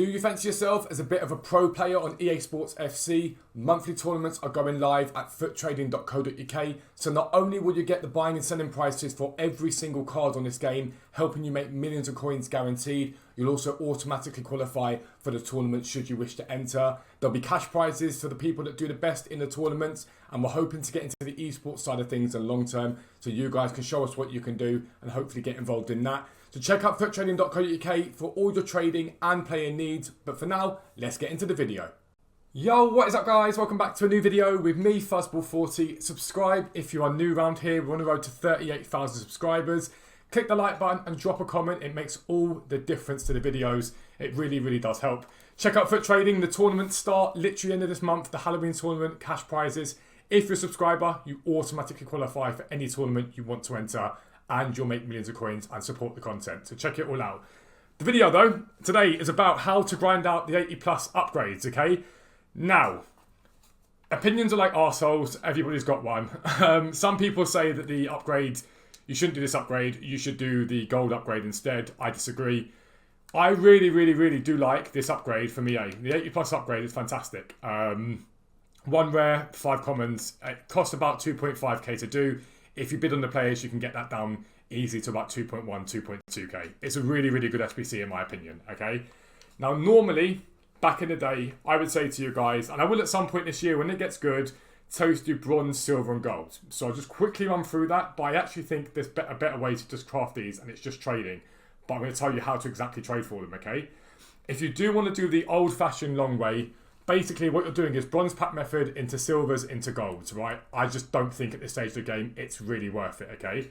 Do you fancy yourself as a bit of a pro player on EA Sports FC? Monthly tournaments are going live at foottrading.co.uk. So not only will you get the buying and selling prices for every single card on this game, helping you make millions of coins guaranteed, you'll also automatically qualify for the tournament should you wish to enter. There'll be cash prizes for the people that do the best in the tournaments, and we're hoping to get into the esports side of things in the long term, so you guys can show us what you can do and hopefully get involved in that. So check out foottrading.co.uk for all your trading and playing needs. But for now, let's get into the video. Yo, what is up guys? Welcome back to a new video with me, Fuzzball40. Subscribe if you are new around here. We're on the road to 38,000 subscribers. Click the like button and drop a comment. It makes all the difference to the videos. It really, really does help. Check out Foot Trading. The tournaments start literally end of this month. The Halloween tournament, cash prizes. If you're a subscriber, you automatically qualify for any tournament you want to enter, and you'll make millions of coins and support the content. So check it all out. The video though, today is about how to grind out the 80 plus upgrades, okay? Now, opinions are like arseholes, everybody's got one. Some people say that the upgrade, you shouldn't do this upgrade, you should do the gold upgrade instead. I disagree. I really, really, really do like this upgrade from EA. The 80 plus upgrade is fantastic. One rare, 5 commons, it costs about 2.5k to do. If you bid on the players, you can get that down easily to about 2.1, 2.2k. It's a really, really good SBC in my opinion, okay? Now, normally, back in the day, I would say to you guys, and I will at some point this year, when it gets good, tell you to do bronze, silver, and gold. So I'll just quickly run through that, but I actually think there's a better way to just craft these, and it's just trading. But I'm going to tell you how to exactly trade for them, okay? If you do want to do the old-fashioned long way, basically what you're doing is bronze pack method into silvers into golds, right? I just don't think at this stage of the game it's really worth it, okay?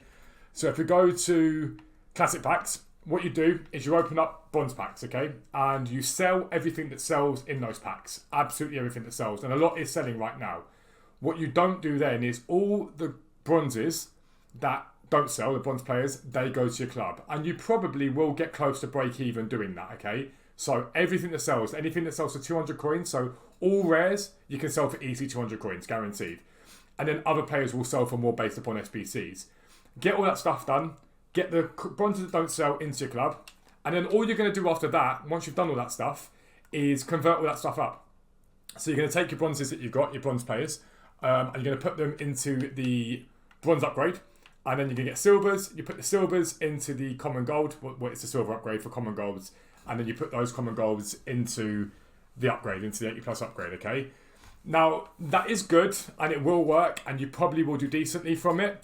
So if we go to classic packs, what you do is you open up bronze packs, okay? And you sell everything that sells in those packs. Absolutely everything that sells. And a lot is selling right now. What you don't do then is all the bronzes that don't sell, the bronze players, they go to your club. And you probably will get close to break even doing that, okay? So everything that sells, anything that sells for 200 coins, so all rares, you can sell for easy 200 coins, guaranteed. And then other players will sell for more based upon SBCs. Get all that stuff done, get the bronzes that don't sell into your club, and then all you're going to do after that, once you've done all that stuff, is convert all that stuff up. So you're going to take your bronzes that you've got, your bronze players, and you're going to put them into the bronze upgrade, and then you're going to get silvers, you put the silvers into the common gold, what is the silver upgrade for common golds, and then you put those common golds into the upgrade, into the 80 plus upgrade, okay? Now, that is good, and it will work, and you probably will do decently from it,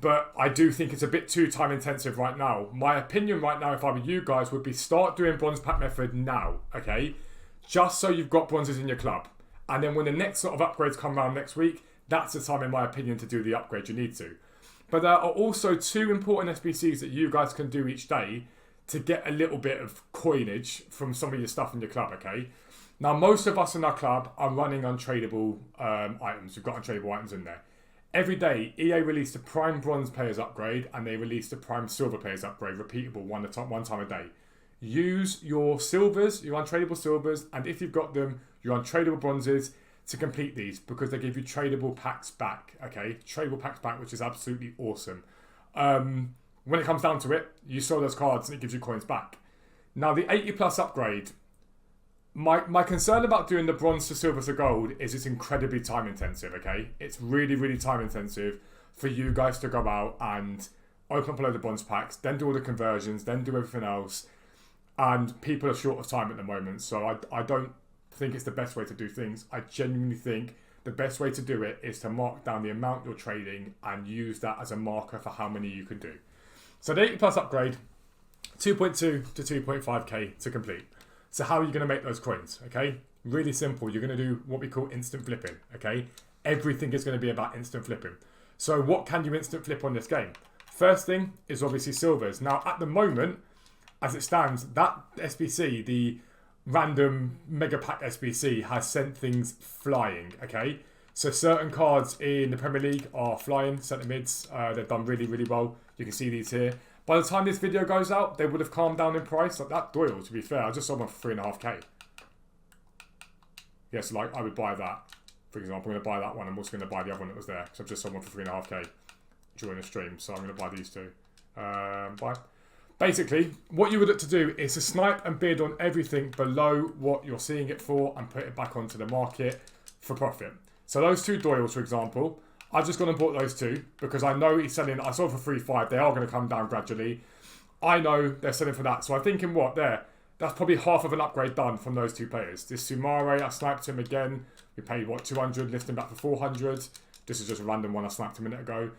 but I do think it's a bit too time intensive right now. My opinion right now, if I were you guys, would be start doing bronze pack method now, okay? Just so you've got bronzes in your club. And then when the next sort of upgrades come around next week, that's the time, in my opinion, to do the upgrade you need to. But there are also 2 important SBCs that you guys can do each day to get a little bit of coinage from some of your stuff in your club, okay? Now, most of us in our club are running untradeable items. We've got untradeable items in there. Every day, EA released a Prime Bronze Players upgrade, and they released a Prime Silver Players upgrade, repeatable one time a day. Use your silvers, your untradeable silvers, and if you've got them, your untradeable bronzes to complete these, because they give you tradable packs back, okay? Tradable packs back, which is absolutely awesome. When it comes down to it, you sell those cards and it gives you coins back. Now, the 80 plus upgrade, my concern about doing the bronze to silver to gold is it's incredibly time intensive, okay? It's really, really time intensive for you guys to go out and open up a load of bronze packs, then do all the conversions, then do everything else. And people are short of time at the moment, so I don't think it's the best way to do things. I genuinely think the best way to do it is to mark down the amount you're trading and use that as a marker for how many you can do. So the 80 plus upgrade, 2.2 to 2.5k to complete. So how are you going to make those coins, okay? Really simple. You're going to do what we call instant flipping, okay? Everything is going to be about instant flipping. So what can you instant flip on this game? First thing is obviously silvers. Now, at the moment, as it stands, that SBC, the random mega pack SBC, has sent things flying, okay? So certain cards in the Premier League are flying, centre mids. They've done really, really well. You can see these here. By the time this video goes out, they would have calmed down in price. Like that Doyle, to be fair, I just sold one for 3.5k. Yeah, so like I would buy that. For example, I'm going to buy that one. I'm also going to buy the other one that was there. So I've just sold one for 3.5k during the stream. So I'm going to buy these two. Buy. Basically, what you would look to do is to snipe and bid on everything below what you're seeing it for and put it back onto the market for profit. So those 2 Doyles, for example, I've just gone and bought those 2 because I know he's selling. I sold for 3.5. They are going to come down gradually. I know they're selling for that. So I'm thinking, what, there? That's probably half of an upgrade done from those 2 players. This Sumare, I sniped him again. We paid, what, 200, listing back for 400. This is just a random one I sniped a minute ago.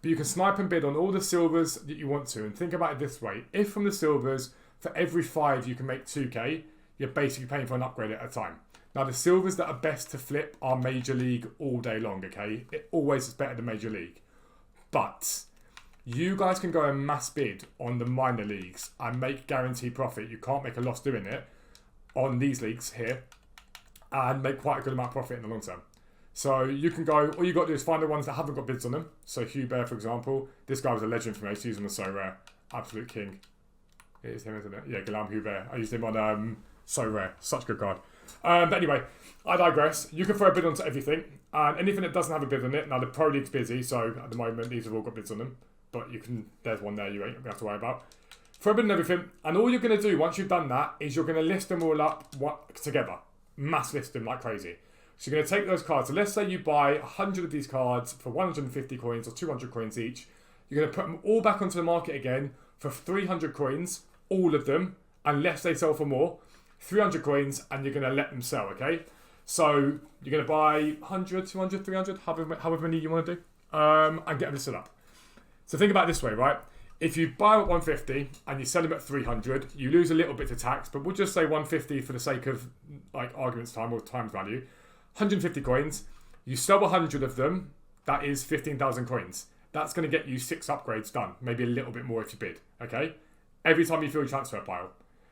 But you can snipe and bid on all the silvers that you want to. And think about it this way. If from the silvers, for every 5 you can make 2k, you're basically paying for an upgrade at a time. Now, the silvers that are best to flip are Major League all day long, okay? It always is better than Major League. But you guys can go and mass bid on the minor leagues and make guaranteed profit. You can't make a loss doing it on these leagues here and make quite a good amount of profit in the long term. So you can go, all you got to do is find the ones that haven't got bids on them. So Hubert, for example, this guy was a legend for me. I used to use him on So Rare. Absolute king. It is him, isn't it? Yeah, Guillaume Hubert. I used him on So Rare. Such a good card. But anyway, I digress. You can throw a bid onto everything. And anything that doesn't have a bid on it, now the Pro League's busy, so at the moment these have all got bids on them. But you can, there's one there you ain't going to have to worry about. Throw a bid on everything. And all you're going to do once you've done that is you're going to list them all up together. Mass list them like crazy. So you're going to take those cards. So let's say you buy 100 of these cards for 150 coins or 200 coins each. You're going to put them all back onto the market again for 300 coins, all of them, unless they sell for more. 300 coins, and you're going to let them sell, okay? So you're going to buy 100, 200, 300, however many you want to do, and get them set up. So think about it this way, right? If you buy at 150 and you sell them at 300, you lose a little bit to tax, but we'll just say 150 for the sake of like argument's time or times value. 150 coins, you sell 100 of them, that is 15,000 coins. That's going to get you 6 upgrades done, maybe a little bit more if you bid, okay? Every time you fill your transfer pile.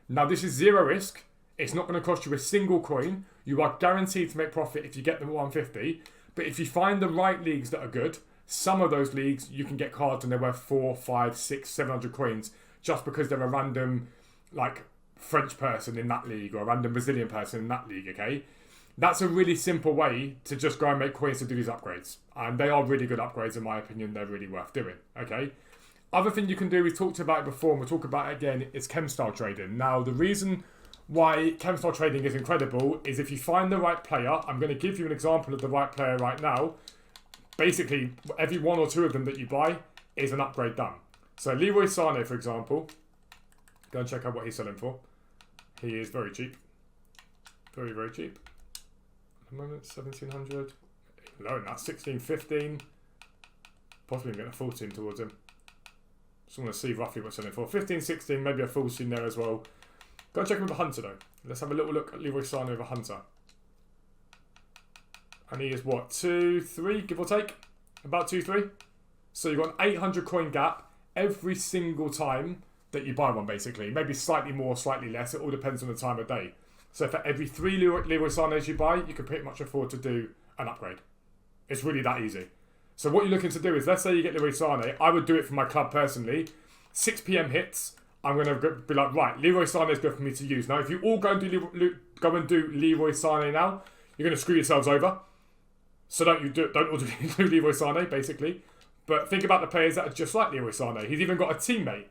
Now this is zero risk. It's not going to cost you a single coin. You are guaranteed to make profit if you get them at 150. But if you find the right leagues that are good, some of those leagues you can get cards and they're worth 4, 5, 6, 700 coins just because they're a random like French person in that league or a random Brazilian person in that league, okay? That's a really simple way to just go and make coins to do these upgrades. And they are really good upgrades in my opinion. They're really worth doing, okay? Other thing you can do, we've talked about it before and we'll talk about it again, is chem style trading. Now, the reason why chem style trading is incredible is if you find the right player, I'm going to give you an example of the right player right now. Basically, every 1 or 2 of them that you buy is an upgrade done. So Leroy Sané, for example, go and check out what he's selling for. He is very cheap. Very, very cheap. At the moment, 1,700. Low than that, 16, 15. Possibly getting a 14 towards him. Just want to see roughly what's selling for. 15, 16, maybe a full scene there as well. Go and check him with a Hunter though. Let's have a little look at Leroy Sané with a Hunter. And he is what, 2, 3, give or take? About 2, 3. So you've got an 800 coin gap every single time that you buy one basically. Maybe slightly more, slightly less. It all depends on the time of day. So for every 3 Leroy Sanés you buy, you can pretty much afford to do an upgrade. It's really that easy. So what you're looking to do is, let's say you get Leroy Sané. I would do it for my club personally. 6 PM hits. I'm going to be like, right, Leroy Sané is good for me to use. Now, if you all go and do Leroy Sané now, you're going to screw yourselves over. So don't all do Leroy Sané, basically. But think about the players that are just like Leroy Sané. He's even got a teammate.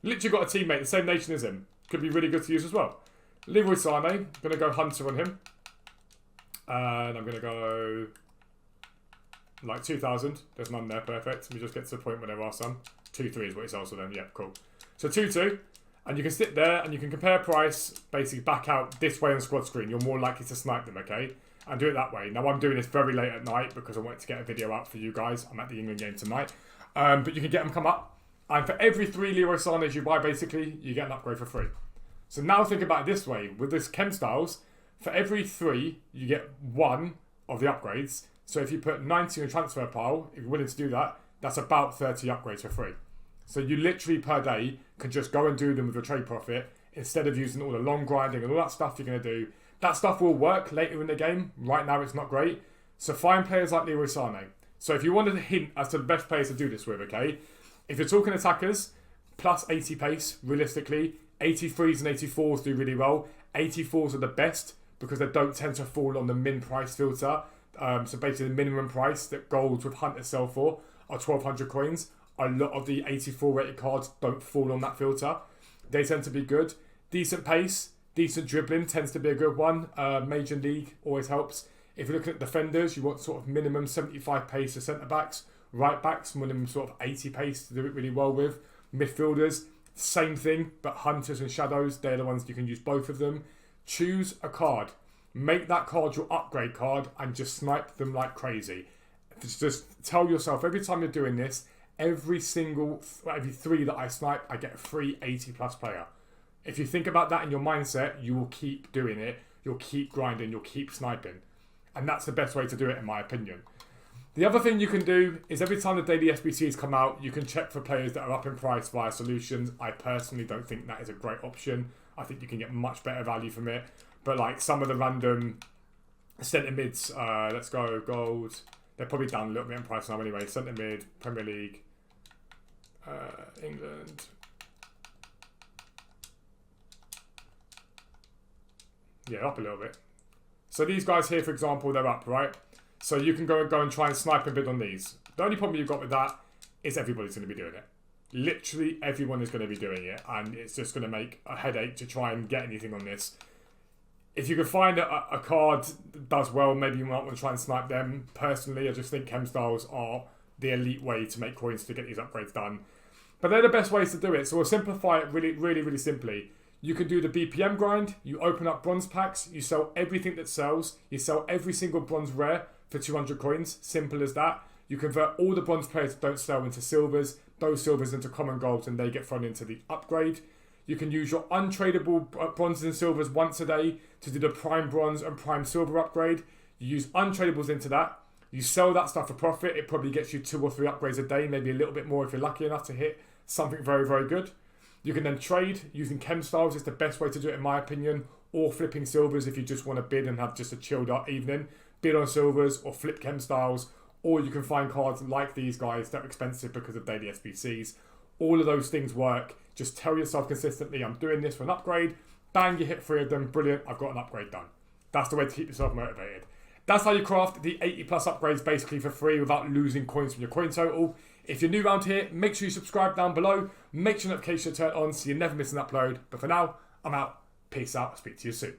Literally got a teammate, the same nation as him. Could be really good to use as well. Leroy Sané, I'm going to go Hunter on him. And I'm going to go like 2,000. There's none there, perfect. We just get to the point where there are some. 2, 3 is what he sells for them. Yep, cool. So 2, 2. And you can sit there and you can compare price, basically back out this way on the squad screen. You're more likely to snipe them, okay? And do it that way. Now I'm doing this very late at night because I wanted to get a video out for you guys. I'm at the England game tonight. But you can get them come up. And for every 3 Leroy Sanés you buy, basically, you get an upgrade for free. So now think about it this way. With this chem styles, for every 3, you get 1 of the upgrades. So if you put 90 in a transfer pile, if you're willing to do that, that's about 30 upgrades for free. So you literally per day can just go and do them with your trade profit instead of using all the long grinding and all that stuff you're going to do. That stuff will work later in the game. Right now it's not great. So find players like Leroy Sané. So if you wanted a hint as to the best players to do this with, okay? If you're talking attackers, plus 80 pace, realistically. 83s and 84s do really well. 84s are the best because they don't tend to fall on the min price filter. So basically the minimum price that golds with Hunters sell for are 1,200 coins. a lot of the 84 rated cards don't fall on that filter. They tend to be good. Decent pace, decent dribbling tends to be a good one. Major League always helps. If you're looking at defenders, you want sort of minimum 75 pace for centre-backs. Right-backs, minimum sort of 80 pace to do it really well with. Midfielders, same thing, but Hunters and Shadows, they're the ones you can use both of them. Choose a card. Make that card your upgrade card and just snipe them like crazy. Just tell yourself every time you're doing this, every 3 that I snipe, I get a free 80 plus player. If you think about that in your mindset, you will keep doing it. You'll keep grinding. You'll keep sniping. And that's the best way to do it, in my opinion. The other thing you can do is every time the daily SBCs come out, you can check for players that are up in price via solutions. I personally don't think that is a great option. I think you can get much better value from it. But like some of the random centre mids, let's go gold. They're probably down a little bit in price now anyway. Centre mid, Premier League, England. Yeah, up a little bit. So these guys here, for example, they're up, right? So you can go and try and snipe and bid on these. The only problem you've got with that is everybody's going to be doing it. Literally everyone is going to be doing it, and it's just going to make a headache to try and get anything on this. If you can find a card that does well, maybe you might want to try and snipe them. Personally, I just think chem styles are the elite way to make coins to get these upgrades done. But they're the best ways to do it. So we'll simplify it really simply. You can do the BPM grind. You open up bronze packs. You sell everything that sells. You sell every single bronze rare for 200 coins. Simple as that. You convert all the bronze players that don't sell into silvers. Those silvers into common golds, and they get thrown into the upgrade. You can use your untradeable bronzes and silvers once a day to do the prime bronze and prime silver upgrade. You use untradables into that. You sell that stuff for profit. It probably gets you 2 or 3 upgrades a day, maybe a little bit more if you're lucky enough to hit something very good. You can then trade using chem styles. It's the best way to do it in my opinion, or flipping silvers if you just want to bid and have just a chilled out evening. Bid on silvers or flip chem styles, or you can find cards like these guys that are expensive because of daily SBCs. All of those things work. Just tell yourself consistently, I'm doing this for an upgrade. Bang, you hit 3 of them. Brilliant, I've got an upgrade done. That's the way to keep yourself motivated. That's how you craft the 80 plus upgrades basically for free without losing coins from your coin total. If you're new around here, make sure you subscribe down below. Make sure notifications are turned on so you never miss an upload. But for now, I'm out. Peace out. I'll speak to you soon.